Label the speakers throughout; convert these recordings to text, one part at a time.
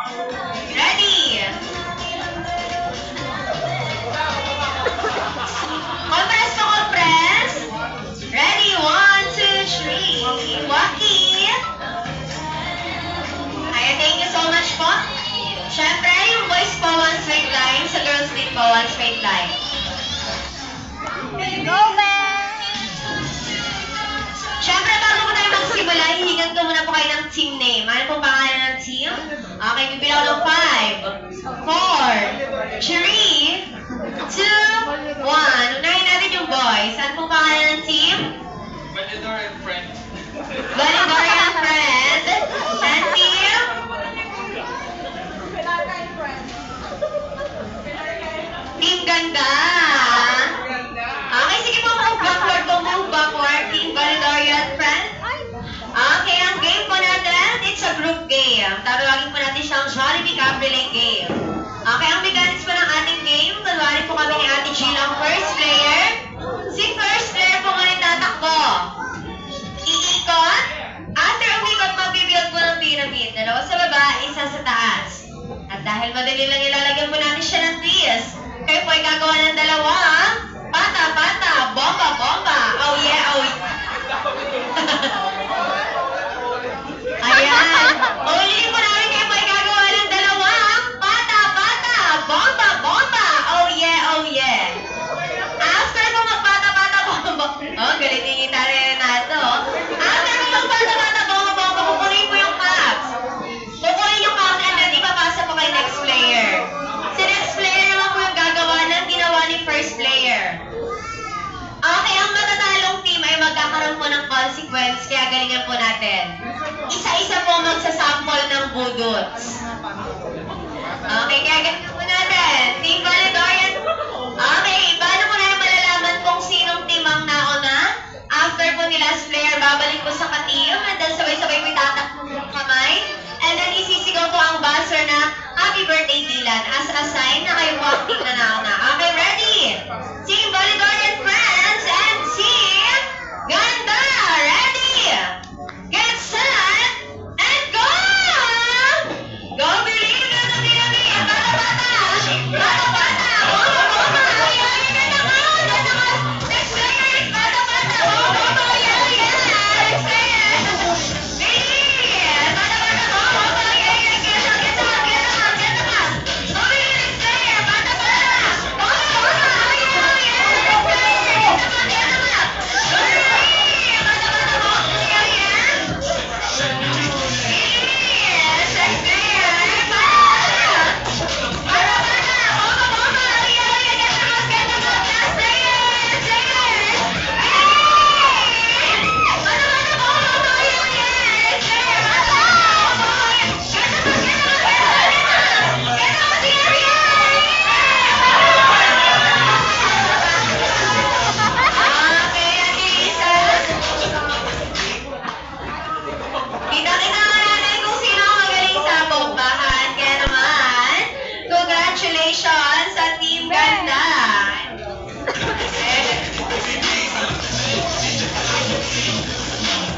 Speaker 1: Ready? Compress to compress. Ready? 1, 2, 3. Waki. Ayan, thank you so much po. Siyempre, yung boys po, 1 straight line. Sa girls din po, 1 straight line.
Speaker 2: Go, man!
Speaker 1: Siyempre, bago po tayo magsimula, hihingan ko muna po kayo ng team name. Ano po pangalan ng team? Okay, bibilang ng 5, 4, 3, 2, 1. Unahin natin yung boys. Ano po pangalan ng team?
Speaker 3: Validor and Friend.
Speaker 1: Validor and Friend. And team? Team Ganda. Okay, sige po, move backward po, move backward. Team Validor and Friend. Okay, ang game po natin, it's a group game. Tawagin po natin siyang Jollibee Cabriolet game. Okay, ang mechanics po ng ating game, kunwari po kami ni Ate Jill ang first player. Si first player po ngayon tatakbo. Iikot. After umikot, magbibuild po ng pyramid. Dalawa sa baba, isa sa taas. At dahil madali lang ilalagyan po natin siya ng twist, kayo po ay gagawa ng dalawa. Pata, pata, bomba, bomba. Oh yeah, oh yeah. Ayan. Ulitin po namin kayo po ay gagawa ng dalawa. Pata, pata, bomba, bomba. Oh yeah, oh yeah. After po magpata-pata, bomba. Oh, galing yung gitara na nato. After po magpata-pata, bomba, bomba, kukunin po yung caps. Kukunin yung caps and then ipapasa po kay next player. Si next player naman po yung gagawa ng ginawa ni first player. Okay, ang matatalong team ay magkakaroon po ng consequence, kaya galingan po natin. Isa-isa po magsasample ng budots. Okay, kaya galingan po natin. Team Validorian. Okay, paano po natin malalaman kung sinong team ang nauna? After po ni last player, babalik po sa ka-team, and then sabay-sabay po itatakbo ng kamay. And then isisigaw po ang buzzer na Happy Birthday Dylan as a sign na kayo po ang team na nauna. Okay, ready? Team Validorian Friends and Team Ganda! Ready? Get set and go! Go, believe in the pyramid! Bata-bata! Bata-bata! Bomba-bomba! Ay, ganda ka! Ganda ka! Next player! Bata-bata! Bomba-bomba! Yeah, yeah! Next player! Believe! Bata-bata! Bomba-bomba! Yeah, yeah! Get up! Get up! Get up! Get up! Go, believe! Next player! Bata-bata! Bomba-bomba! Yeah, yeah! Next player! Get up! Get up! Go, believe! Bata-bata! Bomba! Yeah, yeah! Yes! Next player! Bata-bata! Bata-bata! Bomba-bomba! Yeah, yeah! Get up! Get up! Last player! Player! Bata-bata! Bomba-bomba! Yeah, yeah! Next player! Bata-bata! Get up! Get up! Get up! Get up! Get up! Yeah, yeah! Okay, Ate Lisa. Kita-kita nga natin kung sino ang magaling sa bombahan. Kaya naman, congratulations sa Team Ganda.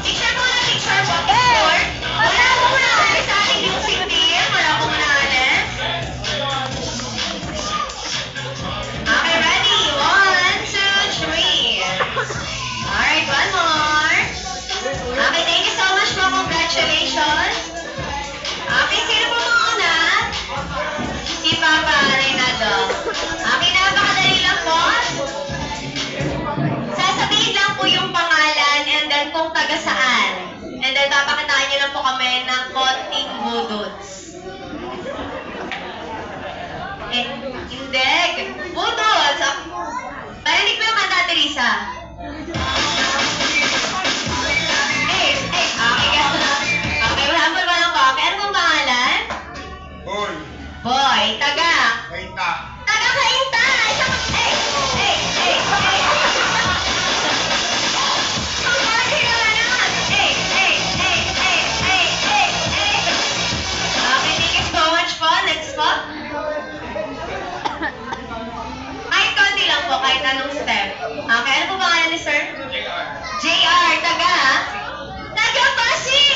Speaker 1: Picture po na picture po. Picture. Wala po muna alis sa ating music team. Wala po muna alis. Okay, ready? 1, 2, 3. Alright, one more. Okay, thank you so much po. Congratulations. Okay, sino po mauna? Si Papa Reynaldo. Okay, napakadali lang po. Sasabihin lang po yung pangalan and then kung taga saan. And then papakitaan niyo lang po kami ng konting budots. Hindi. Budots. Parinig mo yung kanta, Teresa. Okay, wala po naman ang coffee. Ano pong pangalan?
Speaker 3: Boy.
Speaker 1: Boy, taga.
Speaker 3: Kaita.
Speaker 1: Taga Kainta! Okay, thank you so much po. Next po. Kahit konti lang po, kahit anong step. Okay, ano po pangalan ni sir? JR, taga? Taga Pasig!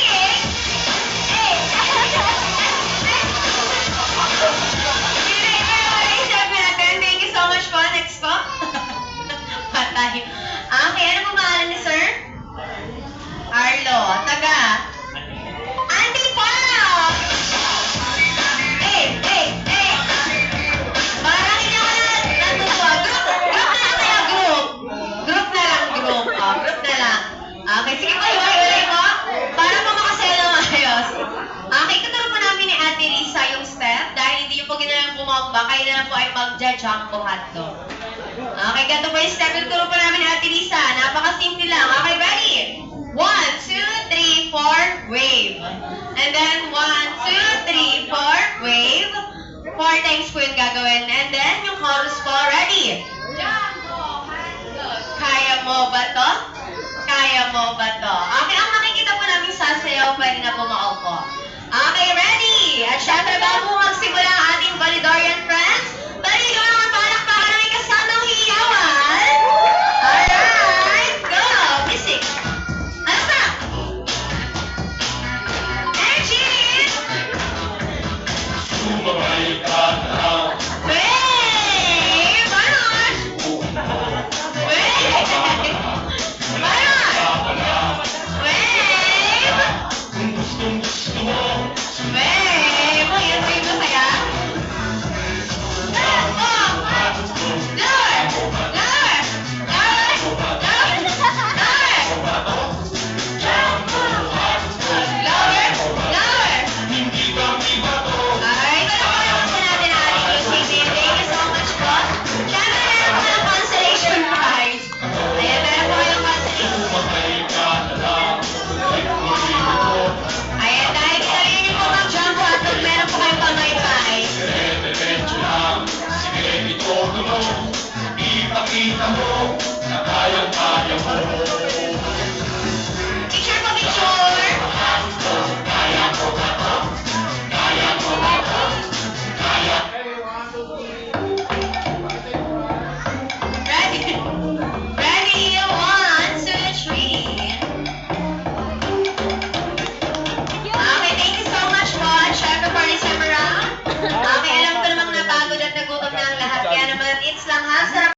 Speaker 1: tumomba, kayo na lang po ay magja-jumbo hotdog. Okay, ganito po yung step. Tuturo po namin ni Ate Lisa. Napakasimple lang. Okay, ready? 1, 2, 3, 4, wave. And then 1, 2, 3, 4, wave. 4 times po yung gagawin. And then yung chorus po, ready? Jumbo hotdog. Kaya mo ba to? Kaya mo ba to? Okay, ang makikita po namin sasayaw, pwede na po makaupo. Okay, ready? At syempre, bago magsimula ang ating Validorian friends, bali ko naman palakpakan na may kasamang hiyawan. Alright, go! Music! Ano pa? Energy!
Speaker 2: Sumabay ka na.
Speaker 1: Wave! Manos! Wave! Manos! Wave!
Speaker 2: Kung gusto mo.
Speaker 1: Wave! Ayan, wave na kaya? Lower! Lower! Lower! Lower! Lower!
Speaker 2: Hindi kami bato.
Speaker 1: Alright, ito na po yung gusto natin na ating music. Thank you so much po. Siyempre, meron po ng consolation prize. Ayan, meron po yung consolation.
Speaker 2: Sumabay ka na lang.
Speaker 1: Ayan, dahil kinalin niyo po mag-jumbo at kung meron po kayong pamay-pay.
Speaker 2: Dire-diretso lang. Sige, ito tulong. Ipakita mo.